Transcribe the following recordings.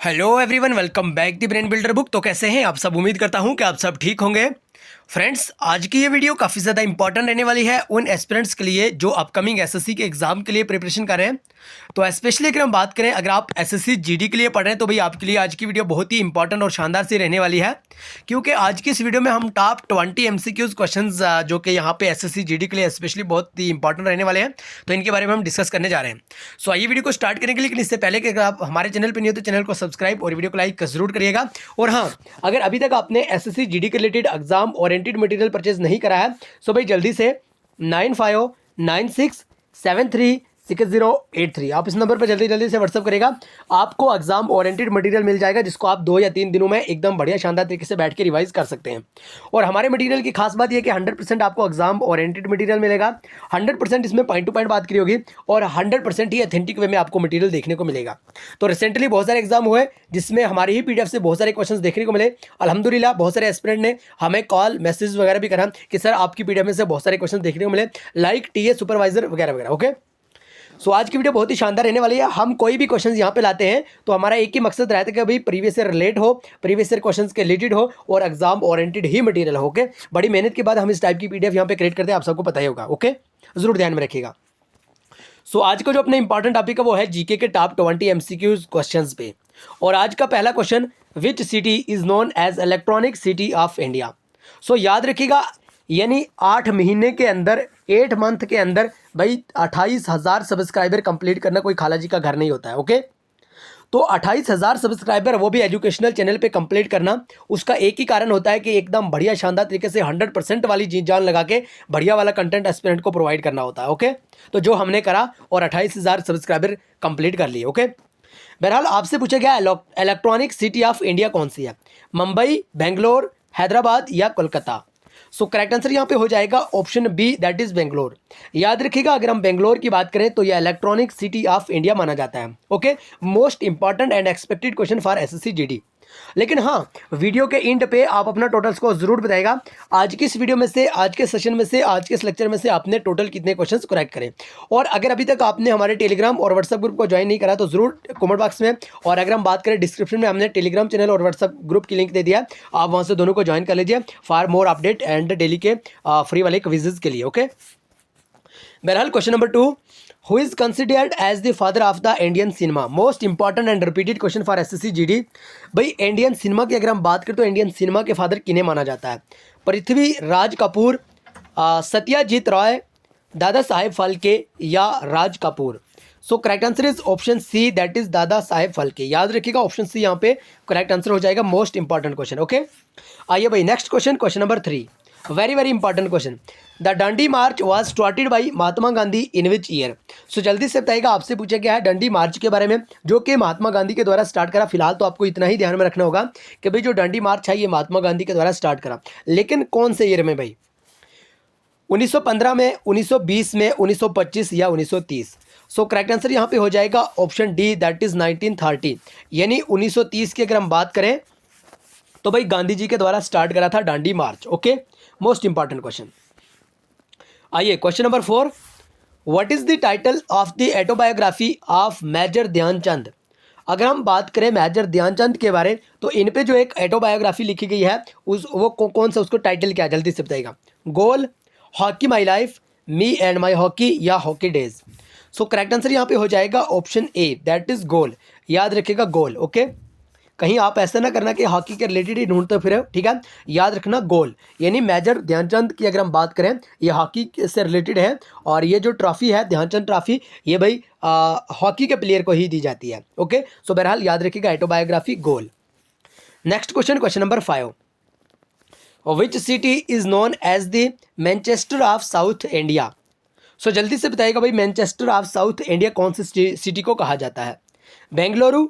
Hello everyone, welcome back the brain builder book. तो कैसे हैं आप सब? उम्मीद करता हूं कि आप सब ठीक होंगे। फ्रेंड्स, आज की ये वीडियो काफ़ी ज़्यादा इंपॉर्टेंट रहने वाली है उन एस्पिरेंट्स के लिए जो अपकमिंग एसएससी के एग्ज़ाम के लिए प्रिपरेशन कर रहे हैं। तो स्पेशली अगर हम बात करें, अगर आप एसएससी जीडी के लिए पढ़ रहे हैं तो भाई आपके लिए आज की वीडियो बहुत ही इंपॉर्टेंट और शानदार सी रहने वाली है, क्योंकि आज की इस वीडियो में हम टॉप 20 एमसीक्यूज क्वेश्चंस जो कि यहाँ पे एसएससी जीडी के लिए स्पेशली बहुत ही इंपॉर्टेंट रहने वाले हैं, तो इनके बारे में हम डिस्कस करने जा रहे हैं। सो आइए वीडियो को स्टार्ट करेंगे, लेकिन इससे पहले कि अगर आप हमारे चैनल पर नहीं हो तो चैनल को सब्सक्राइब और वीडियो को लाइक जरूर करिएगा। और हाँ, अगर अभी तक आपने एसएससी जीडी के related exam oriented material purchase नहीं करा है सो भाई जल्दी से 9596736083 आप इस नंबर पर जल्दी से व्हाट्सअप करेगा। आपको एग्जाम ओरिएंटेड मटेरियल मिल जाएगा जिसको आप 2 या 3 दिनों में एकदम बढ़िया शानदार तरीके से बैठ के रिवाइज कर सकते हैं। और हमारे मटेरियल की खास बात यह कि 100% आपको एग्जाम ओरिएंटेड मटेरियल मिलेगा। 100% इसमें पॉइंट टू पॉइंट बात करी होगी और 100% ही ऑथेंटिक वे में आपको मटेरियल देखने को मिलेगा। तो रिसेंटली बहुत सारे एग्जाम हुए जिसमें हमारी ही पीडीएफ से बहुत सारे क्वेश्चंस देखने को मिले। अल्हम्दुलिल्लाह बहुत सारे एस्पिरेंट ने हमें कॉल मैसेज वगैरह भी करा कि सर आपकी पीडीएफ में से बहुत सारे क्वेश्चन देखने को मिले, लाइक टीए सुपरवाइजर वगैरह वगैरह। ओके, सो आज की वीडियो बहुत ही शानदार रहने वाली है। हम कोई भी क्वेश्चंस यहाँ पे लाते हैं तो हमारा एक ही मकसद रहता है कि भाई प्रीवियस ईयर रिलेट हो, प्रीवियस ईयर क्वेश्चंस के रिलेटेड हो और एग्जाम ओरिएंटेड ही मटेरियल हो। ओके, बड़ी मेहनत के बाद हम इस टाइप की पीडीएफ यहाँ पे क्रिएट करते हैं, आप सबको पता ही होगा। ओके, जरूर ध्यान में रखिएगा। सो आज का जो अपना इंपॉर्टेंट टॉपिक है वो है जीके के टॉप 20 एमसीक्यूज क्वेश्चंस पे। और आज का पहला question, which city is known as electronic city of India. So याद रखिएगा, यानी 8 महीने के अंदर, 8 मंथ के अंदर भाई 28,000 सब्सक्राइबर कंप्लीट करना कोई खाला जी का घर नहीं होता है। ओके, तो 28,000 सब्सक्राइबर वो भी एजुकेशनल चैनल पे कंप्लीट करना, उसका एक ही कारण होता है कि एकदम बढ़िया शानदार तरीके से 100% वाली जी जान लगा के बढ़िया वाला कंटेंट एस्पिरेंट को प्रोवाइड करना होता है। ओके, तो जो हमने करा और 28,000 सब्सक्राइबर कंप्लीट कर लिए। ओके, बहरहाल आपसे पूछा गया इलेक्ट्रॉनिक सिटी ऑफ इंडिया कौन सी है, मुंबई, बेंगलोर, हैदराबाद या कोलकाता। सो करेक्ट आंसर यहाँ पे हो जाएगा option B, that is Bangalore. याद रखिएगा, अगर हम बेंगलोर की बात करें तो यह इलेक्ट्रॉनिक सिटी ऑफ इंडिया माना जाता है। Okay, most important and expected question for SSC GD. लेकिन हाँ, वीडियो के एंड पे आप अपना टोटल स्कोर जरूर बताएगा। आज की इस वीडियो में से, आज के सेशन में से, आज के इस लेक्चर में से आपने टोटल कितने क्वेश्चंस करेक्ट करें। और अगर अभी तक आपने हमारे टेलीग्राम और व्हाट्सएप ग्रुप को ज्वाइन नहीं करा तो जरूर कमेंट बॉक्स में, और अगर हम बात करें डिस्क्रिप्शन में हमने टेलीग्राम चैनल और व्हाट्सएप ग्रुप की लिंक दे दिया, आप वहाँ से दोनों को ज्वाइन कर लीजिए for more update and daily के फ्री वाले क्विजेज के लिए। ओके, बहरहाल question number 2, who is considered as the father of the Indian cinema. Most important and repeated question for SSC GD. भाई इंडियन सिनेमा की अगर हम बात करें तो इंडियन सिनेमा के फादर किन्हें माना जाता है? पृथ्वी राज कपूर, सत्यजीत रॉय, दादा साहेब फाल्के या Raj Kapoor. So correct answer is option C, that is Dada Saheb Phalke. याद रखिएगा, ऑप्शन सी यहाँ पे करेक्ट आंसर हो जाएगा, मोस्ट इंपॉर्टेंट क्वेश्चन। ओके, आइए भाई next question, question number 3, very important question. The Dandi march was started by Mahatma Gandhi in which year. So जल्दी से बताइएगा, आपसे पूछा गया है डंडी मार्च के बारे में जो कि महात्मा गांधी के द्वारा स्टार्ट करा। फिलहाल तो आपको इतना ही ध्यान में रखना होगा कि भाई जो डंडी मार्च है ये महात्मा गांधी के द्वारा स्टार्ट करा, लेकिन कौन से ईयर में भाई? 1915 में, 1920 में, 1925 या 1930। सो करेक्ट आंसर यहाँ पे हो जाएगा ऑप्शन डी, दैट इज 1930। यानी 1930 की अगर हम बात करें तो भाई गांधी जी के द्वारा स्टार्ट करा था Dandi march. Okay, most important question. आइए question number 4, what is the title of the autobiography of Major Dhyan Chand. अगर हम बात करें मेजर ध्यानचंद के बारे तो इन पे जो एक ऑटोबायोग्राफी लिखी गई है वो कौन सा, उसको टाइटल क्या है जल्दी से बताइएगा? Goal, hockey my life, me and my hockey या hockey days. So correct answer यहाँ पे हो जाएगा option A, that is goal. याद रखिएगा गोल। ओके, कहीं आप ऐसा ना करना कि हॉकी के रिलेटेड ही ढूंढते फिर, ठीक है? याद रखना गोल, यानी मेजर ध्यानचंद की अगर हम बात करें ये हॉकी से रिलेटेड है, और ये जो ट्रॉफी है ध्यानचंद ट्रॉफी ये भाई हॉकी के प्लेयर को ही दी जाती है। ओके, सो बहरहाल याद रखिएगा ऑटोबायोग्राफी गोल। Next question, question number 5, which city is known as the Manchester of South India. So जल्दी से बताइएगा भाई मैनचेस्टर ऑफ साउथ इंडिया कौन सी सिटी को कहा जाता है? बेंगलुरु,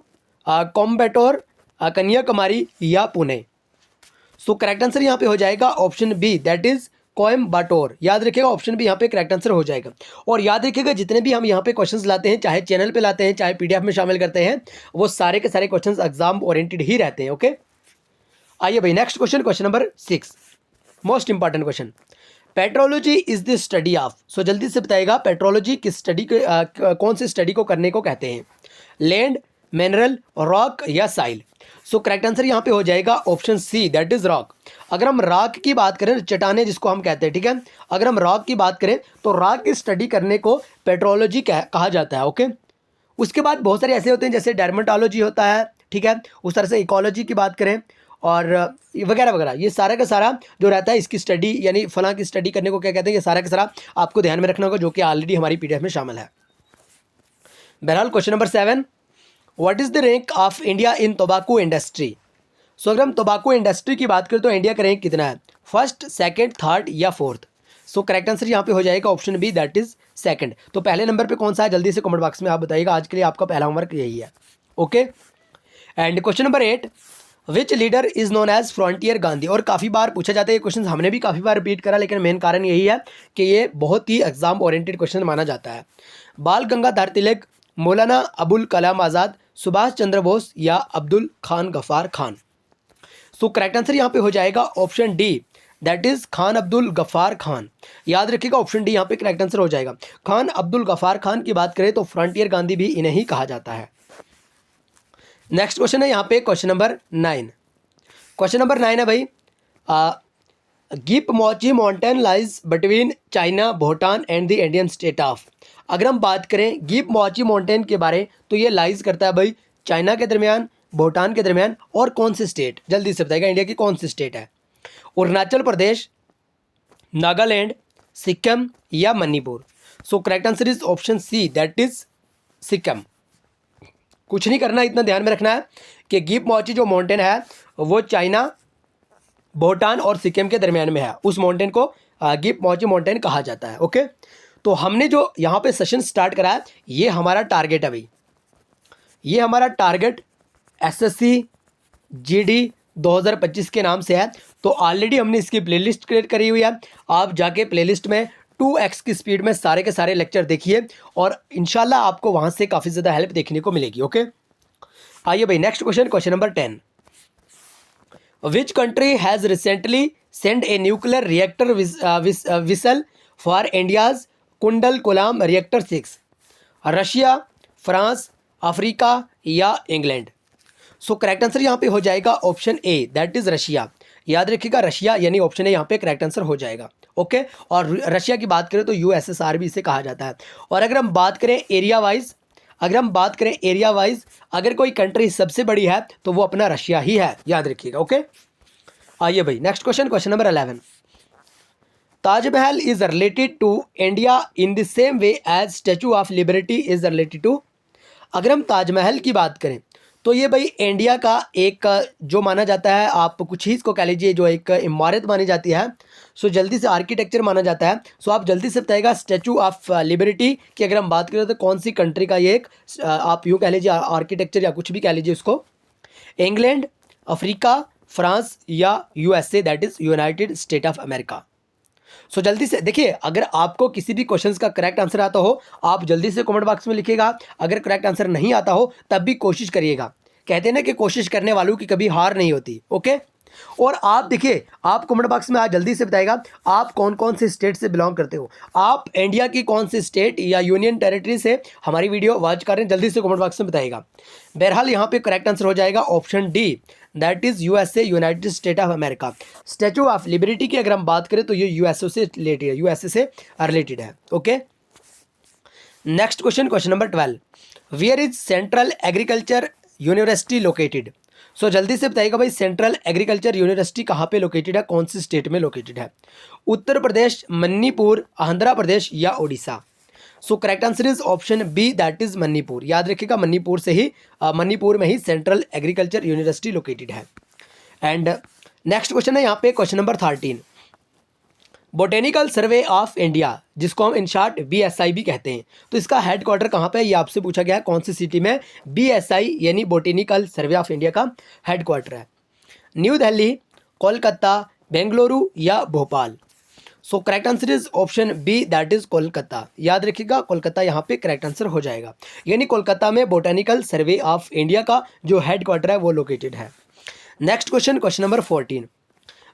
कोयम्बटूर, कन्याकुमारी या पुणे। सो करेक्ट आंसर यहाँ पे हो जाएगा option B, that is Coimbatore. याद रखिएगा ऑप्शन बी यहाँ पे करेक्ट आंसर हो जाएगा। और याद रखिएगा जितने भी हम यहाँ पे क्वेश्चंस लाते हैं, चाहे चैनल पे लाते हैं चाहे पीडीएफ में शामिल करते हैं, वो सारे के सारे क्वेश्चंस एग्जाम ओरिएंटेड ही रहते हैं। ओके, आइए भाई next question, question number 6, most important question. Petrology is the study of. So जल्दी से बताइएगा पेट्रोलॉजी किस स्टडी कौन सी स्टडी को करने को कहते हैं? लैंड, मिनरल, रॉक या साइल। सो करेक्ट आंसर यहाँ पे हो जाएगा option C, that is rock. अगर हम रॉक की बात करें, चट्टाने जिसको हम कहते हैं, ठीक है, अगर हम रॉक की बात करें तो रॉक की स्टडी करने को पेट्रोलॉजी कहा जाता है। ओके, उसके बाद बहुत सारे ऐसे होते हैं जैसे डर्मेटोलॉजी होता है, ठीक है, उस तरह से इकोलॉजी की बात करें और वगैरह वगैरह, ये सारा का सारा जो रहता है इसकी स्टडी यानी फलां की स्टडी करने को क्या कहते हैं, ये सारा का सारा आपको ध्यान में रखना होगा, जो कि ऑलरेडी हमारी पीडीएफ में शामिल है। बहरहाल question number 7, what is the rank of India in tobacco industry. So अगर हम टोबैको इंडस्ट्री की बात करें तो इंडिया का रैंक कितना है, फर्स्ट, सेकंड, थर्ड या फोर्थ। सो करेक्ट आंसर यहाँ पे हो जाएगा option B, that is second. तो पहले नंबर पे कौन सा है, जल्दी से कमेंट बॉक्स में आप बताइएगा। आज के लिए आपका पहला होमवर्क यही है। Okay, and question number 8, which leader is known as frontier Gandhi. और काफ़ी बार पूछा जाता है ये क्वेश्चन, हमने भी काफ़ी बार रिपीट करा, लेकिन मेन कारण यही है कि ये बहुत ही एग्जाम ओरिएंटेड क्वेश्चन माना जाता है। बाल गंगाधर तिलक, मौलाना अबुल कलाम आज़ाद, सुभाष चंद्र बोस या Abdul Khan Ghaffar Khan. So correct answer यहाँ पे हो जाएगा option D, that is Khan Abdul Ghaffar Khan. याद रखिएगा ऑप्शन डी यहाँ पे करेक्ट आंसर हो जाएगा। खान अब्दुल गफ्फार खान की बात करें तो फ्रंटियर गांधी भी इन्हें ही कहा जाता है। नेक्स्ट क्वेश्चन है यहाँ पे क्वेश्चन नंबर 9। क्वेश्चन नंबर 9 है भाई, गिप मोची mountain lies between China, Bhutan and the Indian state of. अगर हम बात करें गिप मोची माउंटेन के बारे, तो ये लाइज करता है भाई चाइना के दरमियान, भूटान के दरमियान और कौन सी स्टेट, जल्दी से बताइएगा इंडिया की कौन सी स्टेट है। अरुणाचल प्रदेश, नागालैंड, सिक्किम या Manipur. So correct answer is option C, that is Sikkim. कुछ नहीं करना, इतना ध्यान में रखना है कि गिप मोची जो माउंटेन है वो चाइना, भूटान और सिक्किम के दरमियान में है, उस माउंटेन को गिप मोची माउंटेन कहा जाता है। ओके, तो हमने जो यहाँ पे सेशन स्टार्ट करा है, ये हमारा टारगेट है भाई, ये हमारा टारगेट एसएससी जीडी 2025 के नाम से है। तो ऑलरेडी हमने इसकी प्लेलिस्ट क्रिएट करी हुई है, आप जाके प्लेलिस्ट में 2x की स्पीड में सारे के सारे लेक्चर देखिए और इंशाल्लाह आपको वहाँ से काफ़ी ज़्यादा हेल्प देखने को मिलेगी। ओके, आइए भाई next question, question number 10, which country has recently send a nuclear reactor vessel for India's Kudankulam reactor 6। Russia, France, Africa या इंग्लैंड। सो करेक्ट आंसर यहाँ पे हो जाएगा option A, that is Russia. याद रखिएगा रशिया यानी ऑप्शन ए यहाँ पे करेक्ट आंसर हो जाएगा। ओके, और रशिया की बात करें तो यूएसएसआर भी इसे कहा जाता है। और अगर हम बात करें एरिया वाइज, अगर कोई कंट्री सबसे बड़ी है तो वो अपना रशिया ही है, याद रखिएगा। ओके, आइए भाई next question, question number 11, Taj Mahal is related to India in the same way as Statue of Liberty is related to. अगर हम ताजमहल की बात करें तो ये भाई इंडिया का एक जो माना जाता है, आप कुछ ही इसको कह लीजिए, जो एक इमारत मानी जाती है। सो जल्दी से आर्किटेक्चर माना जाता है। सो आप जल्दी से बताइएगा स्टैचू ऑफ लिबर्टी की अगर हम बात करें तो कौन सी कंट्री का ये एक आप यूँ कह लीजिए आर्किटेक्चर या कुछ भी कह लीजिए उसको, इंग्लैंड, अफ्रीका, फ्रांस या USA, that is United State of America. So जल्दी से देखिए, अगर आपको किसी भी क्वेश्चंस का करेक्ट आंसर आता हो आप जल्दी से कमेंट बॉक्स में लिखिएगा। अगर करेक्ट आंसर नहीं आता हो तब भी कोशिश करिएगा। कहते हैं ना कि कोशिश करने वालों की कभी हार नहीं होती। ओके, और आप देखिए, आप कमेंट बॉक्स में आज जल्दी से बताइएगा आप कौन कौन से स्टेट से बिलोंग करते हो, आप इंडिया की कौन सी स्टेट या यूनियन टेरिटरी से हमारी वीडियो वॉच कर रहे हैं, जल्दी से कमेंट बॉक्स में बताइएगा। बहरहाल यहाँ पे करेक्ट आंसर हो जाएगा option D, that is USA, United State of America. Statue of liberty की अगर हम बात करें तो ये यूएसए से रिलेटेड है, यूएसए से रिलेटेड है। Okay, next question, question number 12, where is Central Agriculture University located. So जल्दी से बताइएगा भाई सेंट्रल एग्रीकल्चर यूनिवर्सिटी कहाँ पे लोकेटेड है, कौन सी स्टेट में लोकेटेड है। उत्तर प्रदेश, मणिपुर, आंध्र प्रदेश या Orissa. So correct answer is option B, that is Manipur. याद रखिएगा मणिपुर में ही सेंट्रल एग्रीकल्चर यूनिवर्सिटी लोकेटेड है। एंड नेक्स्ट क्वेश्चन है यहाँ पे question number 13, Botanical Survey of India, जिसको हम इन शॉर्ट BSI भी कहते हैं, तो इसका हेडक्वार्टर कहाँ पे है ये आपसे पूछा गया है, कौन सी सिटी में BSI यानी बोटेनिकल सर्वे ऑफ इंडिया का हेडक्वार्टर है। न्यू दिल्ली, कोलकाता, बेंगलुरु या Bhopal. So correct answer is option B, that is Kolkata. याद रखिएगा कोलकाता यहाँ पे करेक्ट आंसर हो जाएगा, यानी कोलकाता में बोटेनिकल सर्वे ऑफ इंडिया का जो हेडक्वार्टर है वो लोकेटेड है। Next question, question number 14,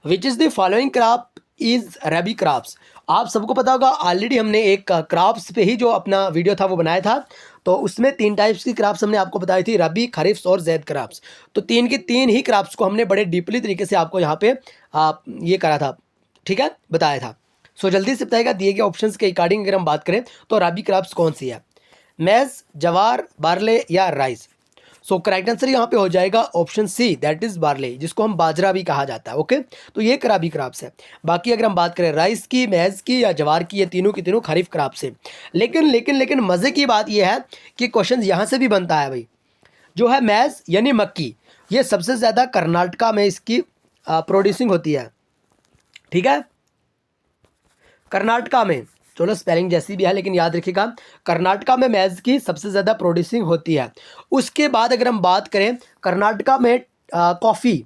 which is the following crop is rabi crops. आप सबको पता होगा ऑलरेडी हमने एक क्रॉप्स पे ही जो अपना वीडियो था वो बनाया था, तो उसमें 3 टाइप्स की क्रॉप्स हमने आपको बताई थी, रबी, खरीफ और ज़ैद क्रॉप्स। तो 3 की 3 ही क्रॉप्स को हमने बड़े डीपली तरीके से आपको यहाँ पे ये करा था, ठीक है, बताया था। सो जल्दी से बताइएगा दिए गए ऑप्शंस के अकॉर्डिंग अगर हम बात करें तो रबी क्रॉप्स कौन सी है, मैज़, जवार, बार्ले या राइस। सो करेक्ट आंसर यहाँ पे हो जाएगा option C, that is barley, जिसको हम बाजरा भी कहा जाता है। ओके, तो ये रबी क्रॉप्स है। बाकी अगर हम बात करें राइस की, मैज़ की या जवार की, ये तीनों की तीनों खरीफ क्रॉप्स है। लेकिन मज़े की बात ये है कि क्वेश्चन यहाँ से भी बनता है भाई, जो है मैज़ यानी मक्की, ये सबसे ज़्यादा कर्नाटका में इसकी प्रोड्यूसिंग होती है, ठीक है, कर्नाटका में। चलो स्पेलिंग जैसी भी है लेकिन याद रखिएगा, कर्नाटका में मैज़ की सबसे ज़्यादा प्रोड्यूसिंग होती है। उसके बाद अगर हम बात करें कर्नाटका में कॉफ़ी,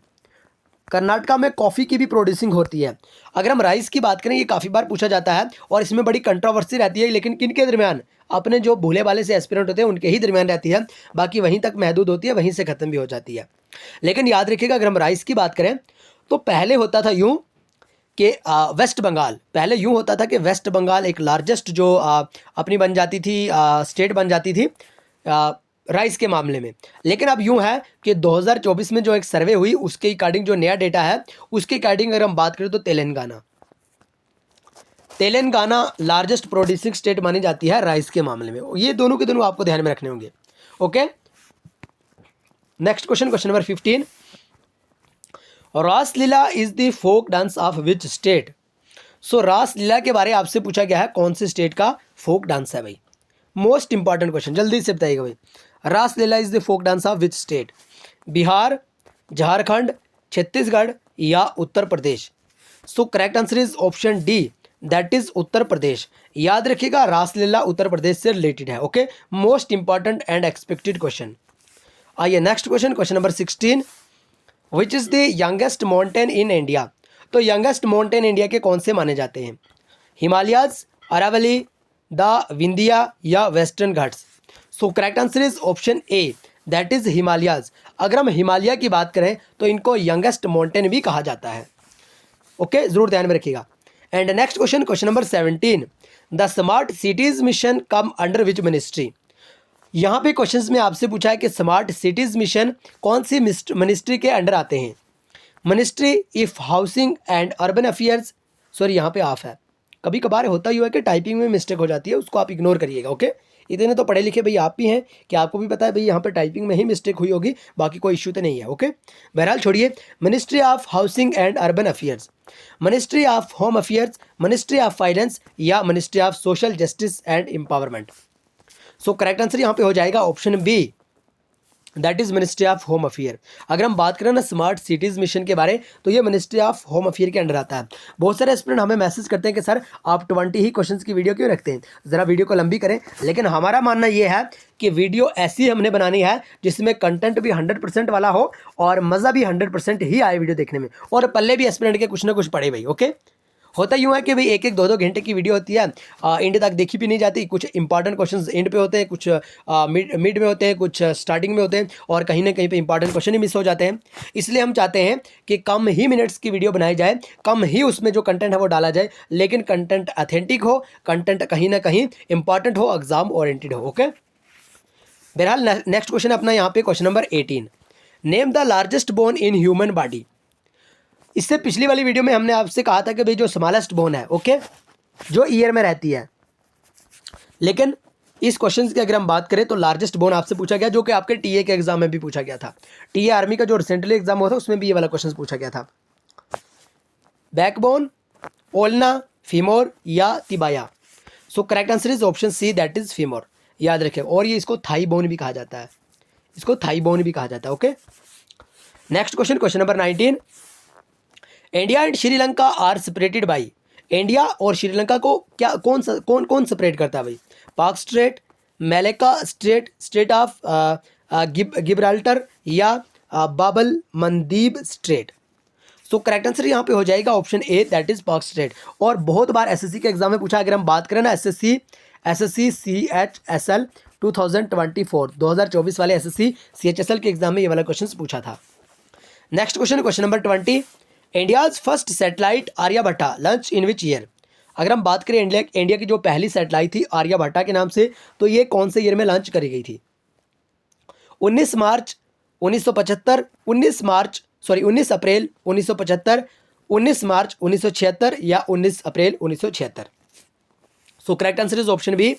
कर्नाटका में कॉफ़ी की भी प्रोड्यूसिंग होती है। अगर हम राइस की बात करें, ये काफ़ी बार पूछा जाता है और इसमें बड़ी कंट्रोवर्सी रहती है, लेकिन किन के दरमियान, अपने जो भोले वाले से एस्पिरेंट होते हैं उनके ही दरमियान रहती है, बाकी वहीं तक महदूद होती है, वहीं से ख़त्म भी हो जाती है। लेकिन याद रखिएगा अगर हम राइस की बात करें तो पहले होता था यूँ कि वेस्ट बंगाल, पहले यूँ होता था कि वेस्ट बंगाल एक लार्जेस्ट जो अपनी बन जाती थी, स्टेट बन जाती थी राइस के मामले में। लेकिन अब यूँ है कि 2024 में जो एक सर्वे हुई उसके अकॉर्डिंग जो नया डेटा है उसके अकॉर्डिंग अगर हम बात करें तो तेलंगाना लार्जेस्ट प्रोड्यूसिंग स्टेट मानी जाती है राइस के मामले में। ये दोनों के दोनों आपको ध्यान में रखने होंगे। Okay, next question, question number 15, Raslila is the folk dance of which state. So Raslila के बारे में आपसे पूछा गया है कौन से स्टेट का फोक डांस है भाई, मोस्ट इंपॉर्टेंट क्वेश्चन, जल्दी से बताइएगा भाई। Raslila is the folk dance of which state, Bihar, Jharkhand, Chhattisgarh या Uttar Pradesh. So correct answer is option D, that is Uttar Pradesh. याद रखिएगा रासलीला उत्तर प्रदेश से रिलेटेड है। Okay, most important and expected question. आइए next question, question number 16, which is the youngest mountain in India. तो youngest mountain India के कौन से माने जाते हैं, हिमालयाज, अरावली, द विंध्या या western Ghats. So correct answer is option A, that is Himalayas. अगर हम हिमालय की बात करें तो इनको यंगेस्ट माउंटेन भी कहा जाता है। ओके, ज़रूर ध्यान में रखिएगा। And next question, question number 17, the smart cities mission come under which ministry. यहाँ पे क्वेश्चंस में आपसे पूछा है कि स्मार्ट सिटीज़ मिशन कौन सी मिनिस्ट्री के अंडर आते हैं, ministry if housing and Urban affairs, sorry यहाँ पे ऑफ है, कभी कभार होता ही है कि टाइपिंग में मिस्टेक हो जाती है, उसको आप इग्नोर करिएगा। ओके, इतने तो पढ़े लिखे भाई आप भी हैं कि आपको भी पता है भाई यहाँ पे टाइपिंग में ही मिस्टेक हुई होगी, बाकी कोई इश्यू तो नहीं है। ओके, बहरहाल छोड़िए, Ministry of Housing and Urban Affairs, Ministry of Home Affairs, Ministry of Finance या Ministry of Social Justice and Empowerment. So correct answer यहाँ पे हो जाएगा option B, that is Ministry of Home Affair. अगर हम बात करें ना स्मार्ट सिटीज़ मिशन के बारे, तो ये मिनिस्ट्री ऑफ होम अफेयर के अंडर आता है। बहुत सारे स्टूडेंट हमें मैसेज करते हैं कि सर आप 20 ही क्वेश्चंस की वीडियो क्यों रखते हैं, ज़रा वीडियो को लंबी करें। लेकिन हमारा मानना ये है कि वीडियो ऐसी हमने बनानी है जिसमें कंटेंट भी 100% वाला हो और मज़ा भी 100% ही आए वीडियो देखने में, और पल्ले भी एस्पिरेंट के कुछ ना कुछ पड़े भाई। ओके, होता यूँ है कि भाई एक एक दो घंटे की वीडियो होती है, एंड तक देखी भी नहीं जाती, कुछ इंपॉर्टेंट क्वेश्चंस एंड पे होते हैं, कुछ मिड में होते हैं, कुछ स्टार्टिंग में होते हैं, और कहीं ना कहीं पे इंपॉर्टेंट क्वेश्चन ही मिस हो जाते हैं। इसलिए हम चाहते हैं कि कम ही मिनट्स की वीडियो बनाई जाए, कम ही उसमें जो कंटेंट है वो डाला जाए, लेकिन कंटेंट ऑथेंटिक हो, कंटेंट कहीं ना कहीं इंपॉर्टेंट हो, एग्जाम ओरिएंटेड हो। ओके, बहरहाल नेक्स्ट क्वेश्चन अपना यहाँ पे question number 18, name the largest bone in human body. इससे पिछली वाली वीडियो में हमने आपसे कहा था कि भाई जो स्मॉलेस्ट बोन है, ओके, जो ईयर में रहती है, लेकिन इस क्वेश्चन की अगर हम बात करें तो लार्जेस्ट बोन आपसे पूछा गया, जो कि आपके टीए के एग्जाम में भी पूछा गया था। टीए आर्मी का जो रिसेंटली एग्जाम हुआ था उसमें भी ये वाला क्वेश्चन पूछा गया था। बैकबोन, ओल्ना, फीमोर या tibia. So correct answer is option C, that is femur. याद रखें, और ये इसको थाई बोन भी कहा जाता है, इसको थाई बोन भी कहा जाता है। Okay, next question, question number 19, India and Sri Lanka are separated by. India और श्रीलंका को क्या कौन सेपरेट करता है भाई, Palk strait, Malacca strait, strait of Gibraltar या Bab el Mandeb strait. So correct answer यहाँ पे हो जाएगा option A, that is Palk strait. और बहुत बार एसएससी के एग्जाम में पूछा, अगर हम बात करें ना एसएससी CHSL 2024 वाले एसएससी CHSL के एग्जाम में ये वाला क्वेश्चन पूछा था। Next question, question number 20, India's first satellite Aryabhata launch in which year. अगर हम बात करें इंडिया की जो पहली सैटेलाइट थी आर्यभट्टा के नाम से, तो ये कौन से ईयर में लॉन्च करी गई थी? 19 मार्च 1975, 19 अप्रैल 1975, 19 मार्च 1976 या 19 April 1976? So correct answer is option B,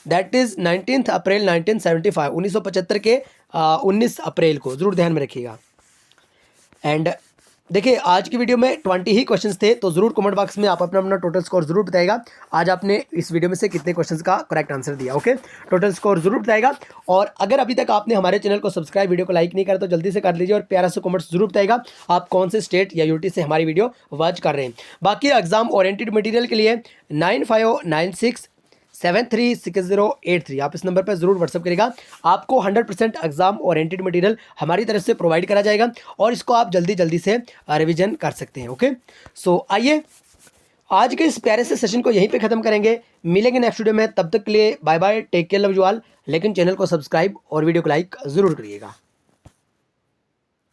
that is 19 April 1975, 1975 के 19 अप्रैल को, जरूर ध्यान में रखिएगा। एंड देखिए आज की वीडियो में 20 ही क्वेश्चंस थे, तो जरूर कमेंट बॉक्स में आप अपना अपना टोटल स्कोर जरूर बताइएगा आज आपने इस वीडियो में से कितने क्वेश्चंस का करेक्ट आंसर दिया। ओके, टोटल स्कोर जरूर बताइएगा। और अगर अभी तक आपने हमारे चैनल को सब्सक्राइब, वीडियो को लाइक नहीं करा तो जल्दी से कर लीजिए और प्यारा से कमेंट्स जरूर बताइएगा आप कौन से स्टेट या यूटी से हमारी वीडियो वॉच कर रहे हैं। बाकी एग्जाम ओरिएंटेड मटीरियल के लिए 9596736083 आप इस नंबर पर जरूर व्हाट्सअप करेगा। आपको 100% एग्जाम ओरिएंटेड मटेरियल हमारी तरफ से प्रोवाइड करा जाएगा और इसको आप जल्दी जल्दी से रिवीजन कर सकते हैं। ओके, सो आइए आज के इस प्यारे से सेशन को यहीं पे खत्म करेंगे। मिलेंगे नेक्स्ट वीडियो में, तब तक के लिए bye bye, take care, love you all. लेकिन चैनल को सब्सक्राइब और वीडियो को लाइक जरूर करिएगा।